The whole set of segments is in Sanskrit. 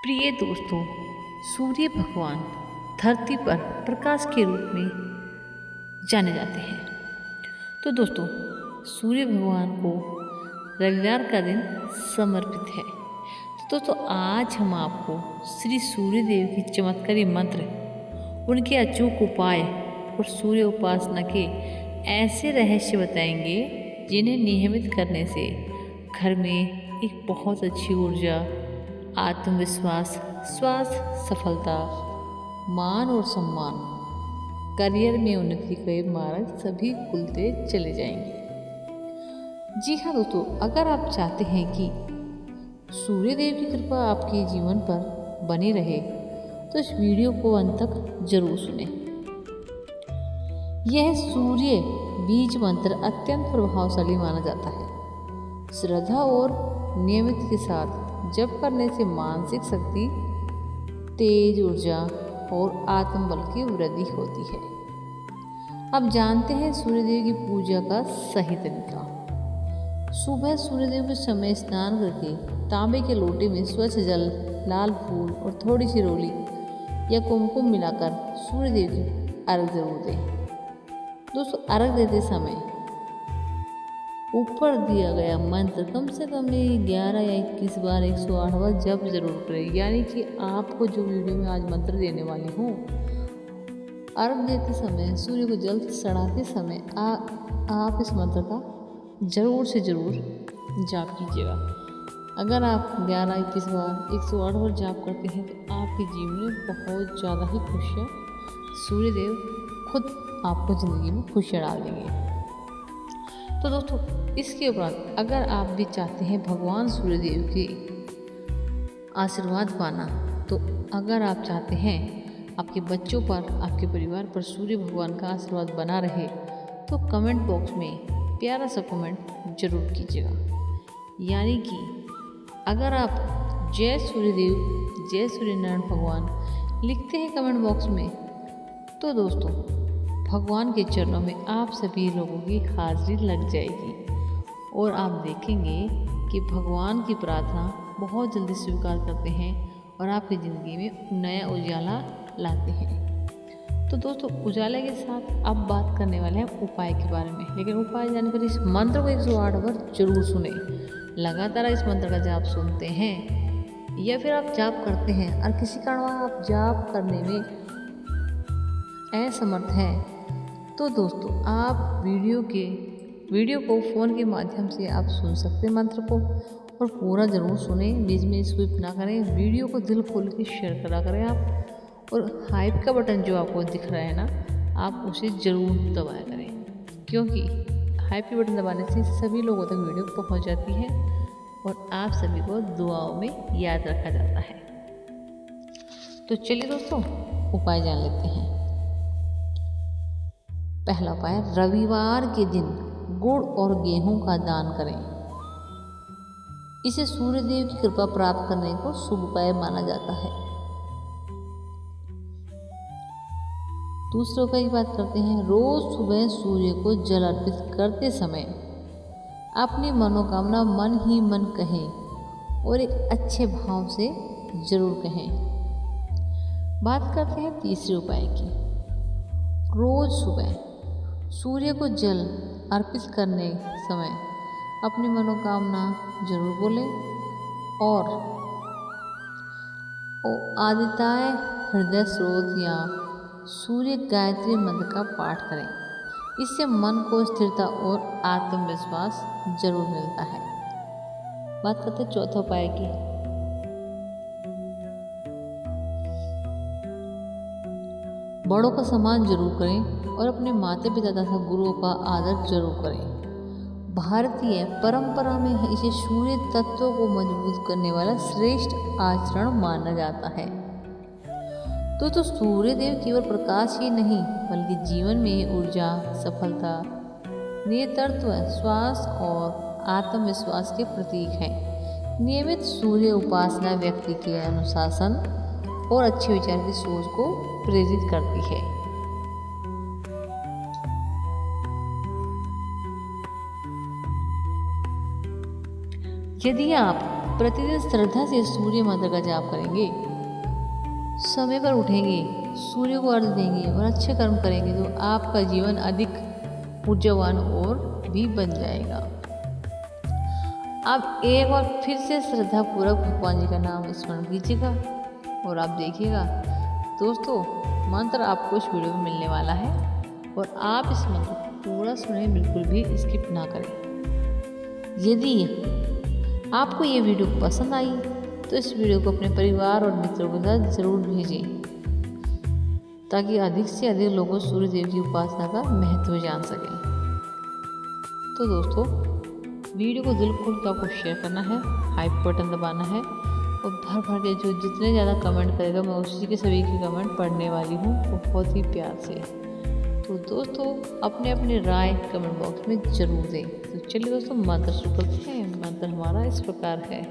प्रिय दोस्तों, सूर्य भगवान धरती पर प्रकाश के रूप में जाने जाते हैं। तो दोस्तों, सूर्य भगवान को रविवार का दिन समर्पित है। तो दोस्तों, आज हम आपको श्री सूर्य देव की चमत्कारी मंत्र, उनके अचूक उपाय और सूर्य उपासना के ऐसे रहस्य बताएंगे जिन्हें नियमित करने से घर में एक बहुत अच्छी ऊर्जा, आत्मविश्वास, स्वास्थ्य, सफलता, मान और सम्मान, करियर में उन्नति के मार्ग सभी खुलते चले जाएंगे। जी हाँ दोस्तों, अगर आप चाहते हैं कि सूर्य देव की कृपा आपके जीवन पर बनी रहे तो इस वीडियो को अंत तक जरूर सुनें। यह सूर्य बीज मंत्र अत्यंत प्रभावशाली माना जाता है। श्रद्धा और नियमित के साथ जप करने से मानसिक शक्ति, तेज ऊर्जा और आत्मबल की वृद्धि होती है। अब जानते हैं सूर्यदेव की पूजा का सही तरीका। सुबह सूर्यदेव के समय स्नान करके तांबे के लोटे में स्वच्छ जल, लाल फूल और थोड़ी सी रोली या कुमकुम मिलाकर सूर्यदेव की अर्घ जरूर दें। दोस्तों, अर्घ देते समय ऊपर दिया गया मंत्र कम से कम 11 या 21 बार 108 बार जप जरूर करें। यानी कि आपको जो वीडियो में आज मंत्र देने वाली हूँ, अर्घ देते समय, सूर्य को जल चढ़ाते समय आप इस मंत्र का जरूर से जरूर जाप कीजिएगा। अगर आप 11, 21 बार 108 बार जाप करते हैं तो आपके जीवन में बहुत ज़्यादा ही खुशियाँ, सूर्यदेव खुद आपको ज़िंदगी में खुशियाँ डाल देंगे। तो दोस्तों, इसके उपरांत अगर आप भी चाहते हैं भगवान सूर्यदेव के आशीर्वाद पाना, तो अगर आप चाहते हैं आपके बच्चों पर, आपके परिवार पर सूर्य भगवान का आशीर्वाद बना रहे, तो कमेंट बॉक्स में प्यारा सा कमेंट जरूर कीजिएगा। यानी कि अगर आप जय सूर्यदेव, जय सूर्यनारायण भगवान लिखते हैं कमेंट बॉक्स में, तो दोस्तों भगवान के चरणों में आप सभी लोगों की हाजिरी लग जाएगी और आप देखेंगे कि भगवान की प्रार्थना बहुत जल्दी स्वीकार करते हैं और आपकी ज़िंदगी में नया उजाला लाते हैं। तो दोस्तों, उजाले के साथ अब बात करने वाले हैं उपाय के बारे में। लेकिन उपाय जानने के लिए इस मंत्र को 108 बार जरूर सुने। लगातार इस मंत्र का जाप सुनते हैं या फिर आप जाप करते हैं और किसी कारण आप जाप करने में असमर्थ हैं, तो दोस्तों आप वीडियो को फ़ोन के माध्यम से आप सुन सकते हैं मंत्र को, और पूरा ज़रूर सुने, बीच में स्किप ना करें। वीडियो को दिल खोल के शेयर करा करें आप, और हाइप का बटन जो आपको दिख रहा है ना, आप उसे ज़रूर दबाया करें, क्योंकि हाइप के बटन दबाने से सभी लोगों तक वीडियो पहुंच जाती है और आप सभी को दुआओं में याद रखा जाता है। तो चलिए दोस्तों, उपाय जान लेते हैं। पहला उपाय, रविवार के दिन गुड़ और गेहूं का दान करें। इसे सूर्यदेव की कृपा प्राप्त करने को शुभ उपाय माना जाता है। दूसरे उपाय की बात करते हैं। रोज सुबह सूर्य को जल अर्पित करते समय अपनी मनोकामना मन ही मन कहें और एक अच्छे भाव से जरूर कहें। बात करते हैं तीसरे उपाय की। रोज सुबह सूर्य को जल अर्पित करने समय अपनी मनोकामना जरूर बोलें और आदित्य हृदय स्रोत या सूर्य गायत्री मंत्र का पाठ करें। इससे मन को स्थिरता और आत्मविश्वास जरूर मिलता है। बात करते हैं चौथा उपाय की। बड़ों का सम्मान जरूर करें और अपने माता पिता तथा गुरुओं का आदर जरूर करें। भारतीय परंपरा में इसे सूर्य तत्व को मजबूत करने वाला श्रेष्ठ आचरण माना जाता है। तो सूर्य देव केवल प्रकाश ही नहीं, बल्कि जीवन में ऊर्जा, सफलता, नेतृत्व, स्वास्थ्य और आत्मविश्वास के प्रतीक हैं। नियमित सूर्य उपासना व्यक्ति के अनुशासन और अच्छे विचार की सोच को प्रेरित करती है। यदि आप प्रतिदिन श्रद्धा से सूर्य मंत्र का जाप करेंगे, समय पर उठेंगे, सूर्य को अर्घ्य देंगे और अच्छे कर्म करेंगे तो आपका जीवन अधिक ऊर्जावान और भी बन जाएगा। आप एक बार फिर से श्रद्धापूर्वक भगवान जी का नाम स्मरण कीजिएगा और आप देखिएगा दोस्तों, मंत्र आपको इस वीडियो में मिलने वाला है और आप इस मंत्र को पूरा सुने, बिल्कुल भी स्किप ना करें। यदि आपको ये वीडियो पसंद आई तो इस वीडियो को अपने परिवार और मित्रों के साथ ज़रूर भेजें ताकि अधिक से अधिक लोगों सूर्य देव की उपासना का महत्व जान सकें। तो दोस्तों, वीडियो को बिल्कुल तो आपको शेयर करना है, हाइप बटन दबाना है और भर भर के जो जितने ज़्यादा कमेंट करेगा मैं उसी के सभी के कमेंट पढ़ने वाली हूँ बहुत ही प्यार से। तो दोस्तों, अपने अपने राय कमेंट बॉक्स में ज़रूर दें। तो चलिए दोस्तों, मंत्र शुरू करते हैं। मंत्र हमारा इस प्रकार है।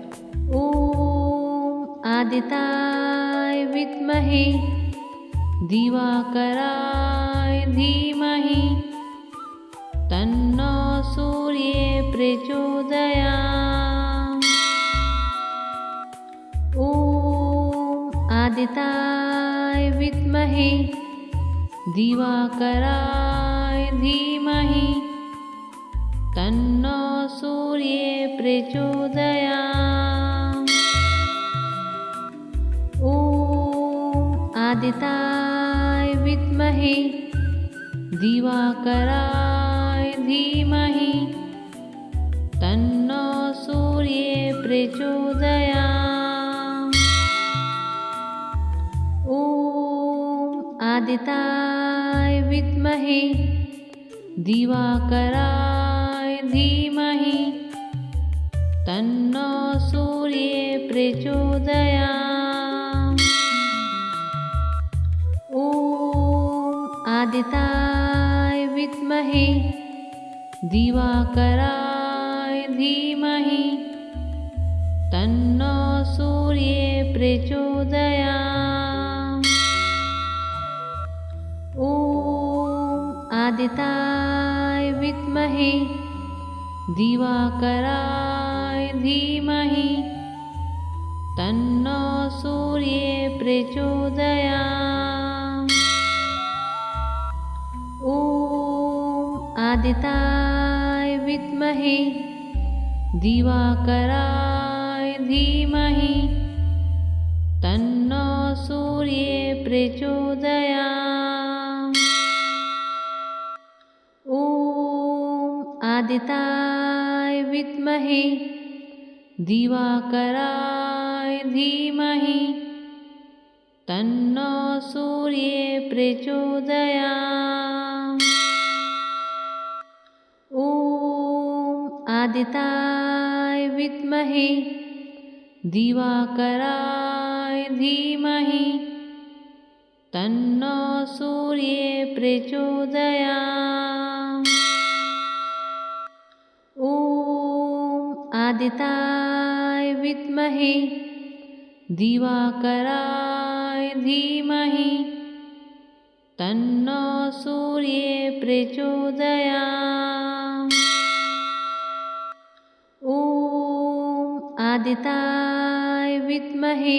ओम आदित्याय विद्महे दिवाकराय धीमहि तन्नो सूर्ये प्रचोदयात्। ओम आदित्याय विद्महे दिवाकराय धीमहि तन्नो सूर्ये प्रचोदयात्। ओम आदित्याय विद्महे दिवाकराय धीमहि तन्नो सूर्ये प्रचोदयात्। ओम आदित्याय विद्महे दिवाकराय धीमहि तन्नो सूर्ये प्रचोदयात्। ओम आदित्याय विद्महे दिवाकराय धीमहि तन्नो सूर्ये प्रचोदयात्। ओम आदित्याय विद्महे दिवाकराय धीमहि तन्नो सूर्ये प्रचोदयात्। ओम आदित्याय विद्महे दिवाकराय धीमहि तन्नो सूर्ये प्रचोदयात्। ओम आदित्याय विद्महे दिवाकराय धीमहि तन्नो सूर्ये प्रचोदयात्। ओम आदित्याय विद्महे दिवाकराय धीमहि तन्नो सूर्ये प्रचोदयात्। ओम आदित्याय विद्महे दिवाकराय धीमहि तन्नो सूर्ये प्रचोदयात्। ओम आदित्याय विद्महे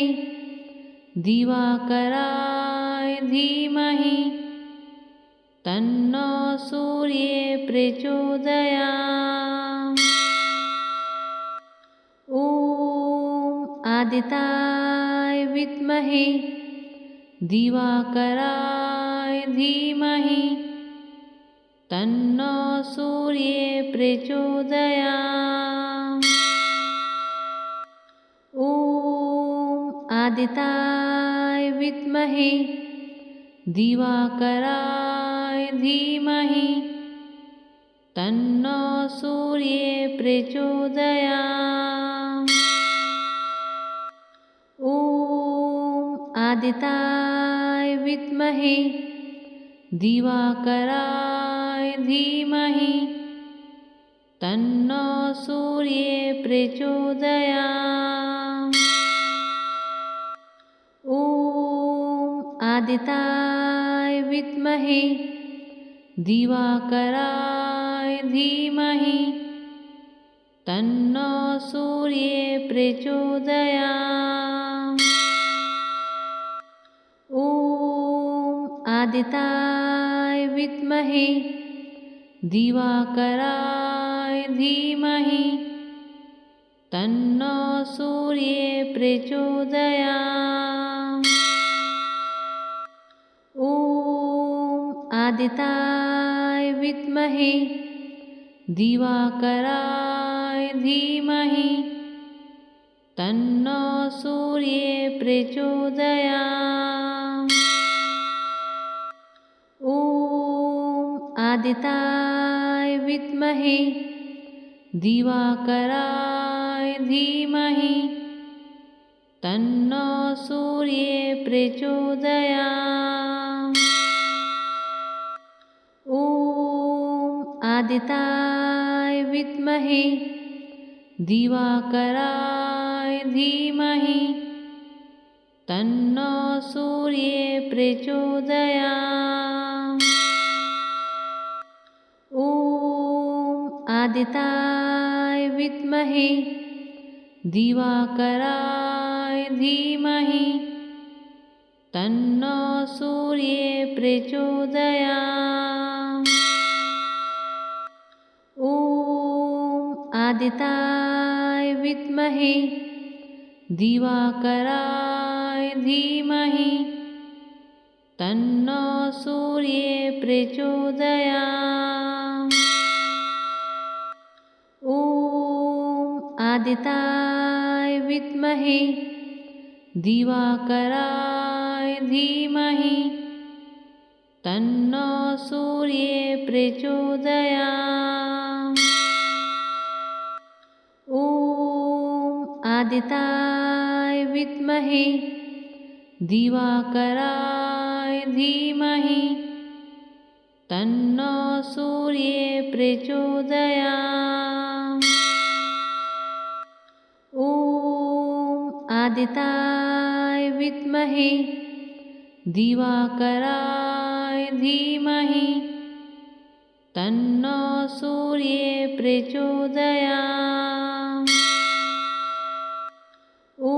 दिवाकराय धीमहि तन्नो सूर्ये प्रचोदयात्। ओम आदित्याय विद्महे दिवाकराय धीमहि तन्नो सूर्ये प्रचोदयात्। ओम आदित्याय विद्महे दिवाकराय धीमहि तन्नो सूर्ये प्रचोदयात्। ओम आदित्याय विद्महे दिवाकराय धीमहि तन्नो सूर्ये प्रचोदयात्। ओम आदित्याय विद्महे दिवाकराय धीमहि तन्नो सूर्ये प्रचोदयात्। ॐ आदित्याय विद्महे दिवाकराय धीमहि तन्नो सूर्ये प्रचोदयात्। ॐ आदित्याय विद्महे दिवाकराय धीमहि तन्नो सूर्ये प्रचोदयात्। ॐ आदित्याय विद्महे दिवाकराय धीमहि तन्नो सूर्ये प्रचोदयात्। ॐ आदित्याय विद्महे दिवाकराय धीमहि तन्नो सूर्ये प्रचोदयात्। ॐ आदित्याय विद्महे दिवाकराय धीमहि तन्नो सूर्ये प्रचोदयात्। ॐ आदित्याय विद्महे दिवाकराय धीमहि तन्नो सूर्ये प्रचोदयात्। ॐ आदित्याय विद्महे दिवाकराय धीमहि तन्नो सूर्ये प्रचोदयात्। ॐ आदित्याय विद्महे दिवाकराय धीमहि तन्नो सूर्ये प्रचोदयात्। ॐ आदित्याय विद्महे दिवाकराय धीमहि तन्नो सूर्ये प्रचोदयात्। ॐ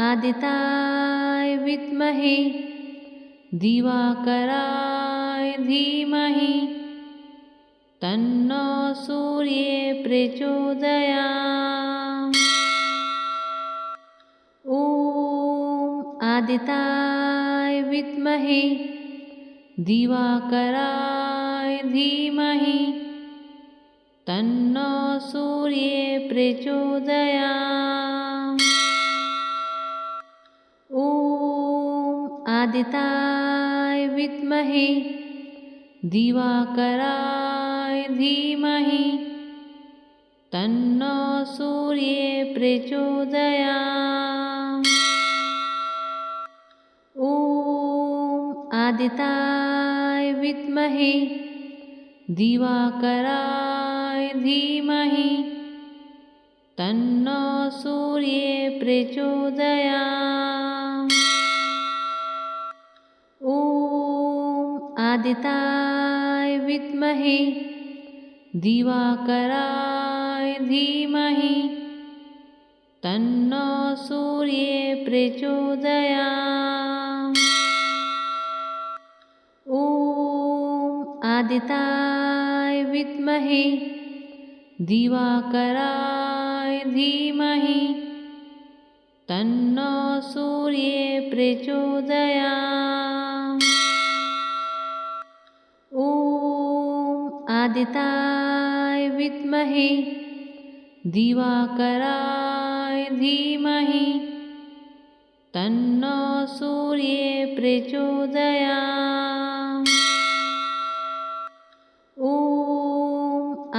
आदित्याय विद्महे दिवाकराय धीमहि तन्नो सूर्ये प्रचोदयात्। ॐ आदित्याय विद्महे दिवाकराय धीमहि तन्नो सूर्ये प्रचोदयात्। ॐ आदित्याय विद्महे दिवाकराय धीमहि तन्नो सूर्ये प्रचोदयात्। ॐ आदित्याय विद्महे दिवाकराय धीमहि तन्नो सूर्ये प्रचोदयात्। ॐ आदित्याय विद्महे दिवाकराय धीमहि तन्नो सूर्ये प्रचोदयात्। ॐ आदित्याय विद्महे दिवाकराय धीमहि तन्नो सूर्ये प्रचोदयात्। ॐ आदित्याय विद्महे दिवाकराय धीमहि तन्नो सूर्ये प्रचोदयात्। ॐ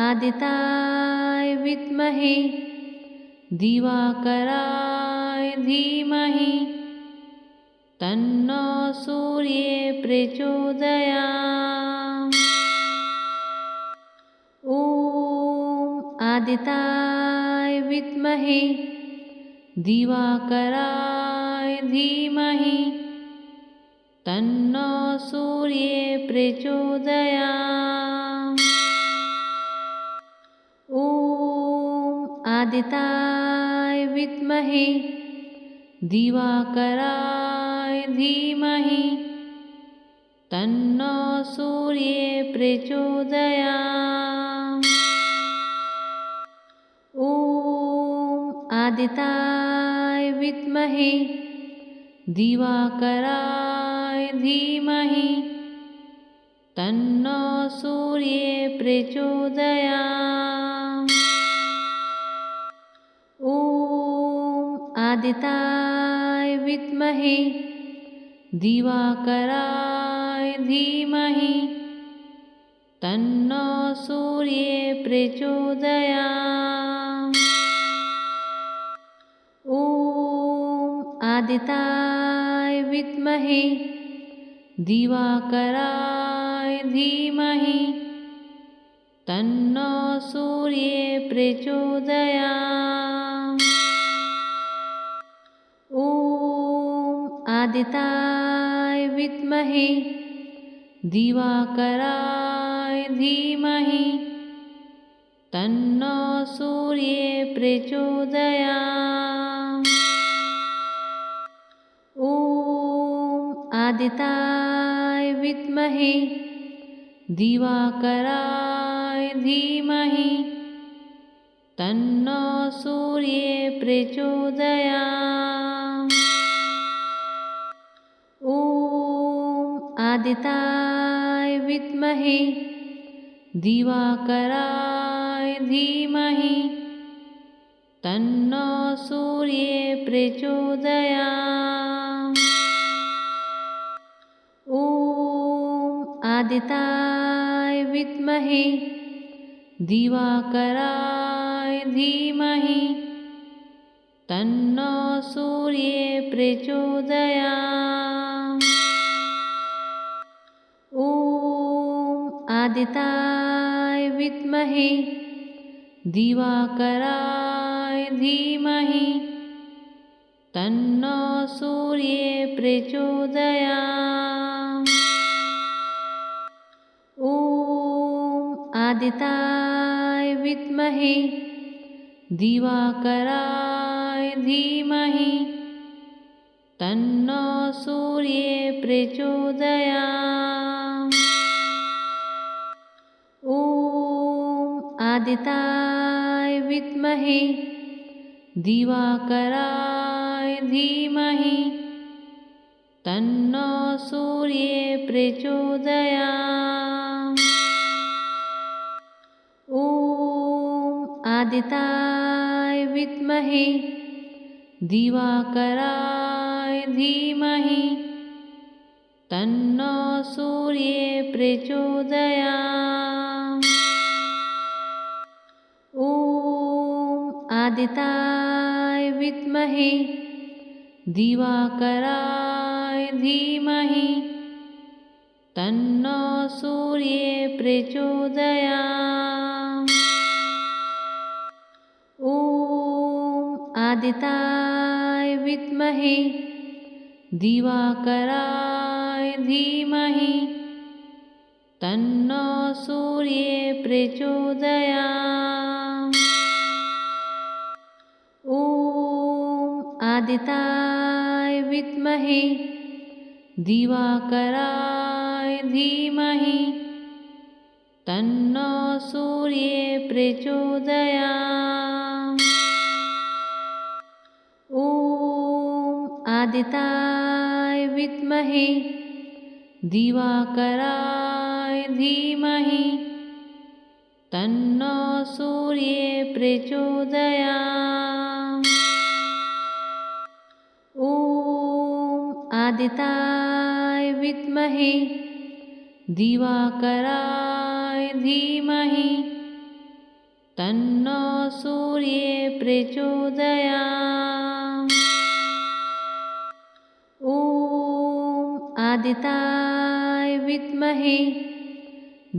आदित्याय विद्महे दिवाकराय धीमहि तन्नो सूर्ये प्रचोदयात्। ॐ आदित्याय विद्महे दिवाकराय धीमहि तन्नो सूर्ये प्रचोदयात्। ॐ आदिताय विद्महे दिवाकराय धीमहि तन्नो सूर्ये प्रचोदयात्। ॐ आदिताय विद्महे दिवाकराय धीमहि तन्नो सूर्ये प्रचोदयात्। ॐ आदिताय विद्महे दिवाकराय धीमहि तन्नो सूर्ये प्रचोदयात्। ॐ आदिताय विद्महे दिवाकराय धीमहि तन्नो सूर्ये प्रचोदयात्। ॐ आदिताय विद्महे दिवाकराय धीमहि तन्नो सूर्ये प्रचोदयात्। ॐ आदिताय विद्महे दिवाकराय धीमहि तन्नो सूर्ये प्रचोदयात्। ॐ आदिताय विद्महे दिवाकराय धीमहि तन्नो सूर्ये प्रचोदयात्। ॐ आदिताय विद्महे दिवाकराय धीमहि तन्नो सूर्ये प्रचोदयात्। ॐ आदिताय विद्महे दिवाकराय धीमहि तन्नो सूर्ये प्रचोदयात्। ॐ आदिताय विद्महे दिवाकराय धीमहि तन्नो सूर्ये प्रचोदयात्। ॐ आदिताय विद्महे दिवाकराय धीमहि तन्नो सूर्ये प्रचोदयात्। ॐ आदिताय विद्महे दिवाकराय धीमहि तन्नो सूर्ये प्रचोदयात्। ॐ आदिताय विद्महे दिवाकराय धीमहि तन्नो सूर्ये प्रचोदयात्। ॐ आदिताय विद्महे दिवाकराय धीमहि तन्नो सूर्ये प्रचोदयात्। ॐ आदिताय विद्महे दिवाकराय धीमहि तन्नो सूर्ये प्रचोदयात्। ॐ आदिताय विद्महे दिवाकराय धीमहि तन्नो सूर्ये प्रचोदयात्। ॐ आदिताय विद्महे दिवाकराय धीमहि तन्नो सूर्ये प्रचोदयात्। ॐ आदिताय विद्महे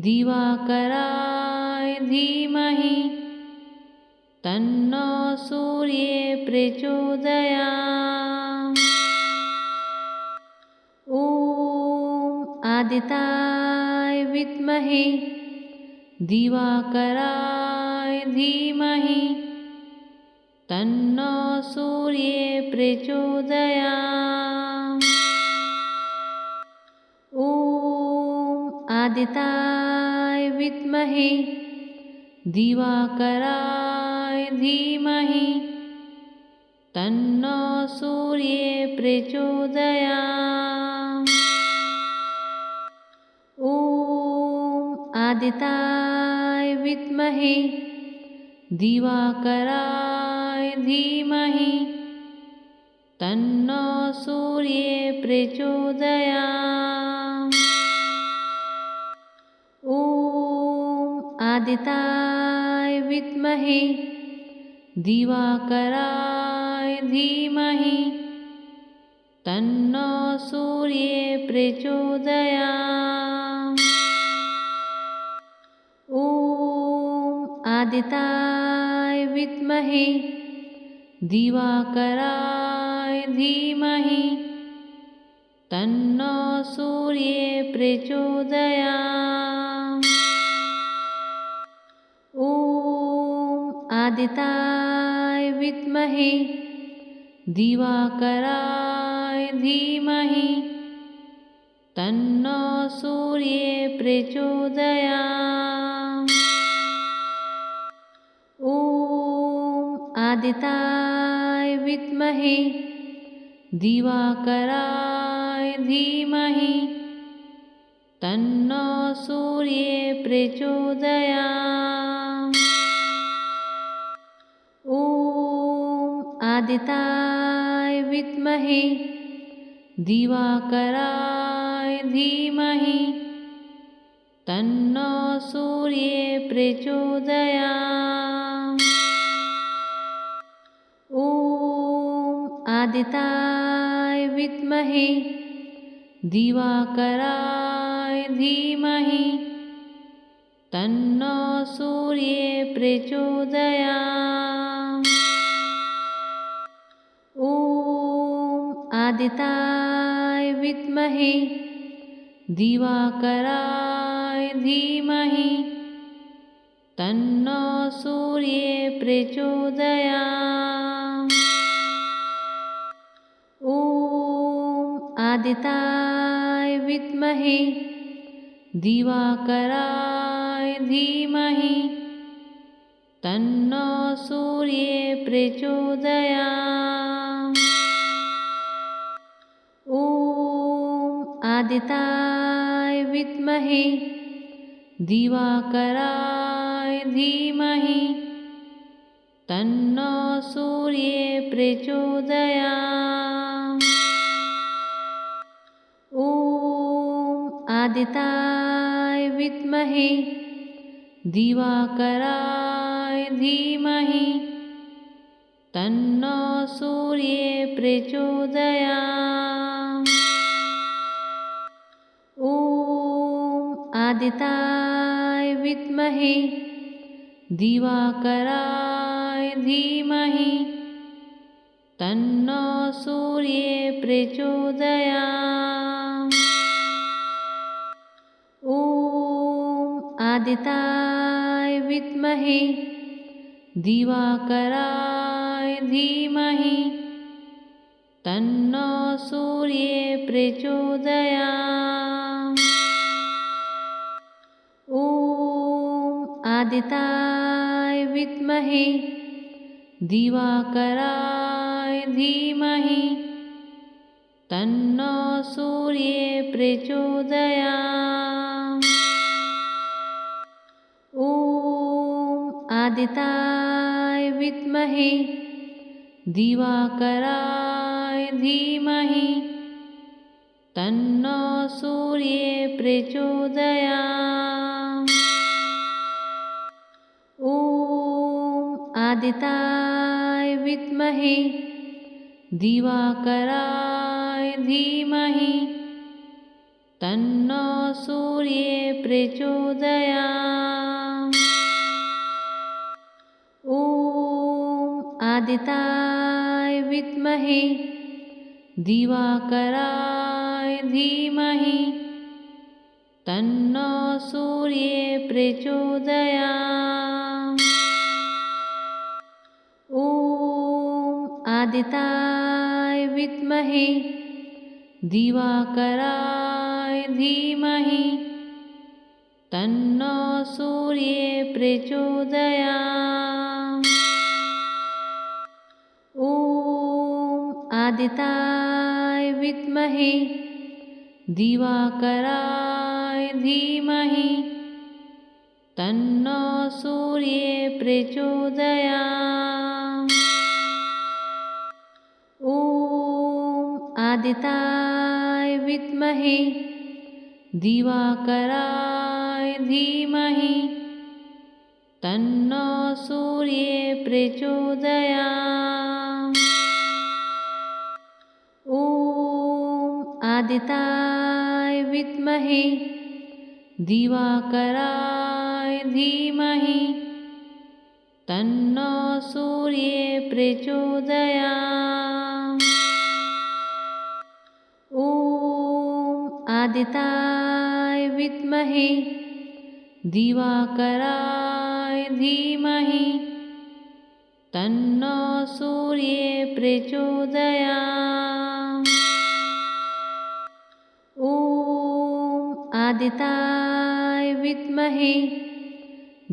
दिवाकराय धीमहि तन्नो सूर्ये प्रचोदयात्। ॐ आदिताय विद्महे दिवाकराय धीमहि तन्नो सूर्ये प्रचोदयात्। ॐ आदित्याय विद्महे दिवाकराय धीमहि तन्नो सूर्ये प्रचोदयात्। ॐ आदित्याय विद्महे दिवाकराय धीमहि तन्नो सूर्ये प्रचोदयात्। ॐ आदित्याय विद्महे दिवाकराय धीमहि तन्नो सूर्ये प्रचोदयात्। ॐ आदित्याय विद्महे दिवाकराय धीमहि तन्नो सूर्ये प्रचोदयात्। ॐ आदित्याय विद्महे दिवाकराय धीमहि तन्नो सूर्ये प्रचोदयात्। ॐ आदित्याय विद्महे दिवाकराय धीमहि तन्नो सूर्ये प्रचोदयात्। ॐ आदित्याय विद्महे दिवाकराय धीमहि तन्नो सूर्ये प्रचोदयात्। ॐ आदित्याय विद्महे दिवाकराय धीमहि तन्नो सूर्ये प्रचोदयात्। ॐ आदित्याय विद्महे दिवाकराय धीमहि तन्नो सूर्ये प्रचोदयात्। ॐ आदित्याय विद्महे दिवाकराय धीमहि तन्नो सूर्ये प्रचोदयात्। ॐ आदित्याय विद्महे दिवाकराय धीमहि तन्नो सूर्ये प्रचोदयात्। ॐ आदित्याय विद्महे दिवाकराय धीमहि तन्नो सूर्ये प्रचोदयात्। ॐ आदित्याय विद्महे दिवाकराय धीमहि तन्नो सूर्ये प्रचोदयात्। ॐ आदित्याय विद्महे दिवाकराय धीमहि तन्नो सूर्ये प्रचोदयात्। ॐ आदित्याय विद्महे दिवाकराय धीमहि तन्नो सूर्ये प्रचोदयात्। ॐ आदित्याय विद्महे दिवाकराय धीमहि तन्नो सूर्ये प्रचोदयात्। ॐ आदित्याय विद्महे दिवाकराय धीमहि तन्नो सूर्ये प्रचोदयात्। ॐ आदित्याय विद्महे दिवाकराय धीमहि तन्नो सूर्ये प्रचोदयात्। ॐ आदिताय विद्महे दिवाकराय धीमहि तन्नो सूर्ये प्रचोदयात्। ॐ आदिताय विद्महे दिवाकराय धीमहि तन्नो सूर्ये प्रचोदयात्। ॐ आदिताय विद्महे दिवाकराय धीमहि तन्नो सूर्ये प्रचोदयात्। ॐ आदिताय विद्महे दिवाकराय धीमहि तन्नो सूर्ये प्रचोदयात्। ॐ आदिताय विद्महे दिवाकराय धीमहि तन्नो सूर्ये प्रचोदयात्। ॐ आदिताय विद्महे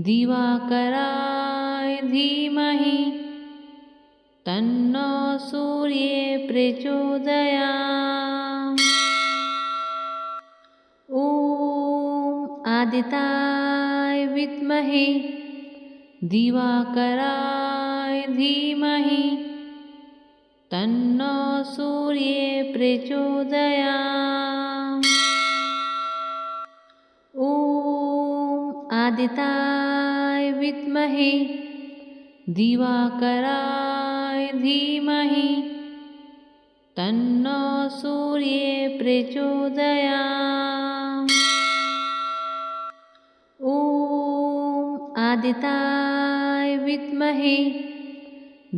दिवाकराय धीमहि तन्नो सूर्ये प्रचोदयात्। ॐ आदिताय विद्महे दिवाकराय धीमहि तन्नो सूर्ये प्रचोदयात्। ॐ आदिताय विद्महे दिवाकराय धीमहि तन्नो सूर्ये प्रचोदयात्। ॐ आदिताय विद्महे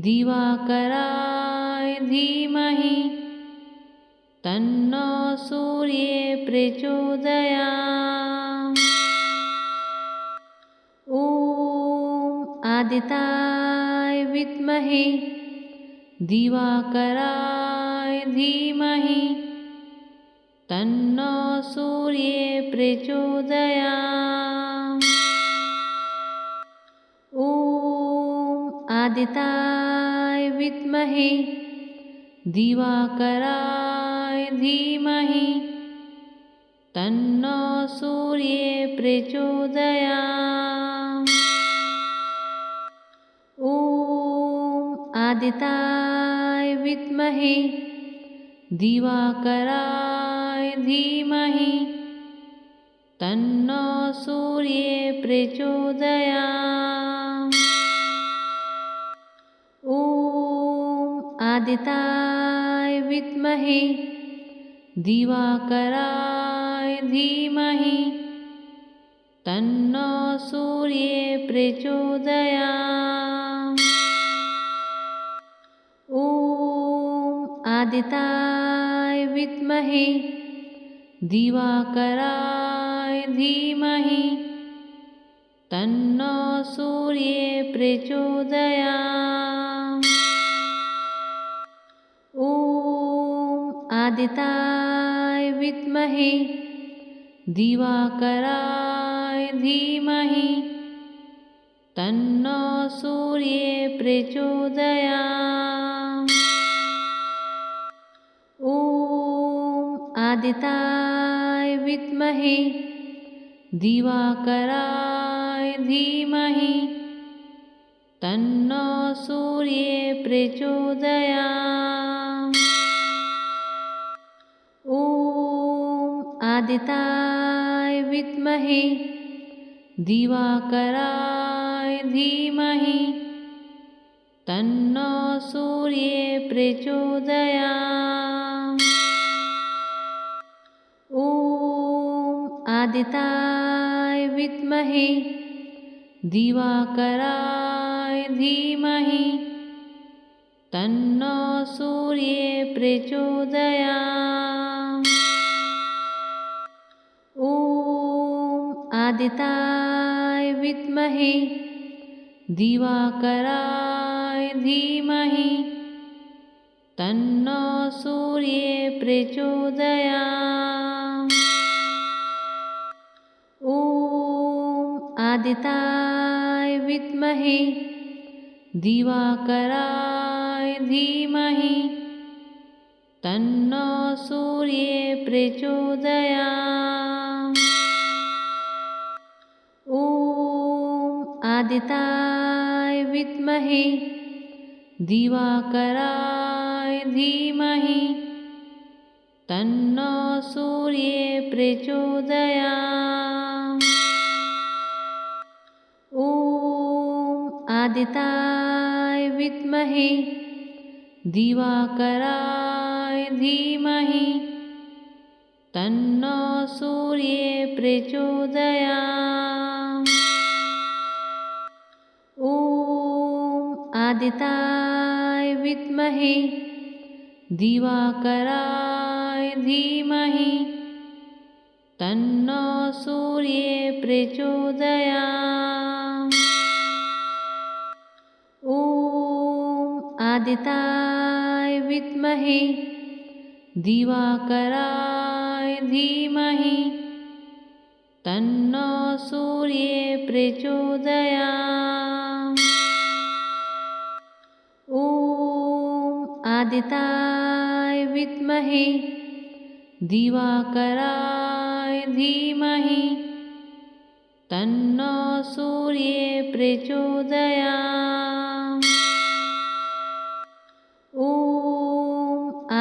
दिवाकराय धीमहि तन्नो सूर्ये प्रचोदयात्। ॐ आदिताय विद्महे दिवाकराय धीमहि तन्नो सूर्ये प्रचोदयात्। ॐ आदिताय विद्महे दिवाकराय धीमहि तन्नो सूर्ये प्रचोदयात्। ॐ आदिताय विद्महे दिवाकराय धीमहि तन्नो सूर्ये प्रचोदयात्। ॐ आदिताय विद्महे दिवाकराय धीमहि तन्नो सूर्ये प्रचोदयात्। ॐ आदिताय विद्महे दिवाकराय धीमहि तन्नो सूर्ये प्रचोदयात्। ॐ आदिताय विद्महे दिवाकराय धीमहि तन्नो सूर्ये प्रचोदयात्। ॐ आदिताय विद्महे दिवाकराय धीमहि तन्नो सूर्ये प्रचोदयात्। ॐ आदिताय विद्महे दिवाकराय धीमहि तन्नो सूर्ये प्रचोदयात्। ॐ आदिताय विद्महे दिवाकराय धीमहि तन्नो सूर्ये प्रचोदयात्। ॐ आदिताय विद्महे दिवाकराय धीमहि तन्नो सूर्ये प्रचोदयात्। ॐ आदित्याय विद्महे दिवाकराय धीमहि तन्नो सूर्ये प्रचोदयात्। ॐ आदित्याय विद्महे दिवाकराय धीमहि तन्नो सूर्ये प्रचोदयात्। ॐ आदित्याय विद्महे दिवाकराय धीमहि तन्नो सूर्ये प्रचोदयात्। ॐ आदित्याय विद्महे दिवाकराय धीमहि तन्नो सूर्ये प्रचोदयात्। ॐ आदित्याय विद्महे दिवाकराय धीमहि तन्नो सूर्ये प्रचोदयात्। ॐ आदित्याय विद्महे दिवाकराय धीमहि तन्नो सूर्ये प्रचोदयात्। ॐ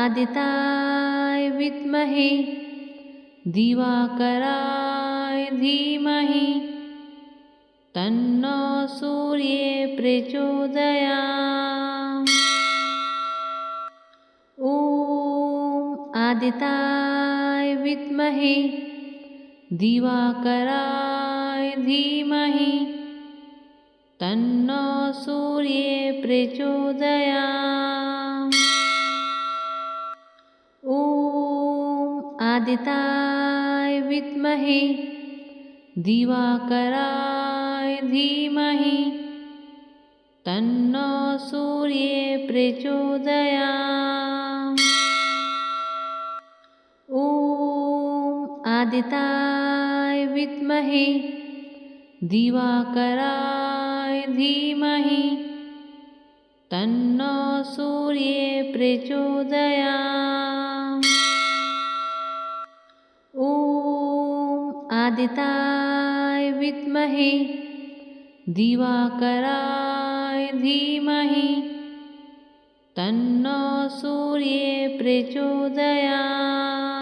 आदित्याय विद्महे दिवाकराय धीमहि तन्नो सूर्ये प्रचोदयात्। ॐ आदित्याय विद्महे दिवाकराय धीमहि तन्नो सूर्ये प्रचोदयात्। ॐ आदित्याय विद्महे दिवाकराय धीमहि तन्नो सूर्ये प्रचोदयात्। ॐ आदित्याय विद्महे दिवाकराय धीमहि तन्नो सूर्ये प्रचोदयात्। ॐ आदित्याय विद्महे दिवाकराय धीमहि तन्नो सूर्ये प्रचोदयात्।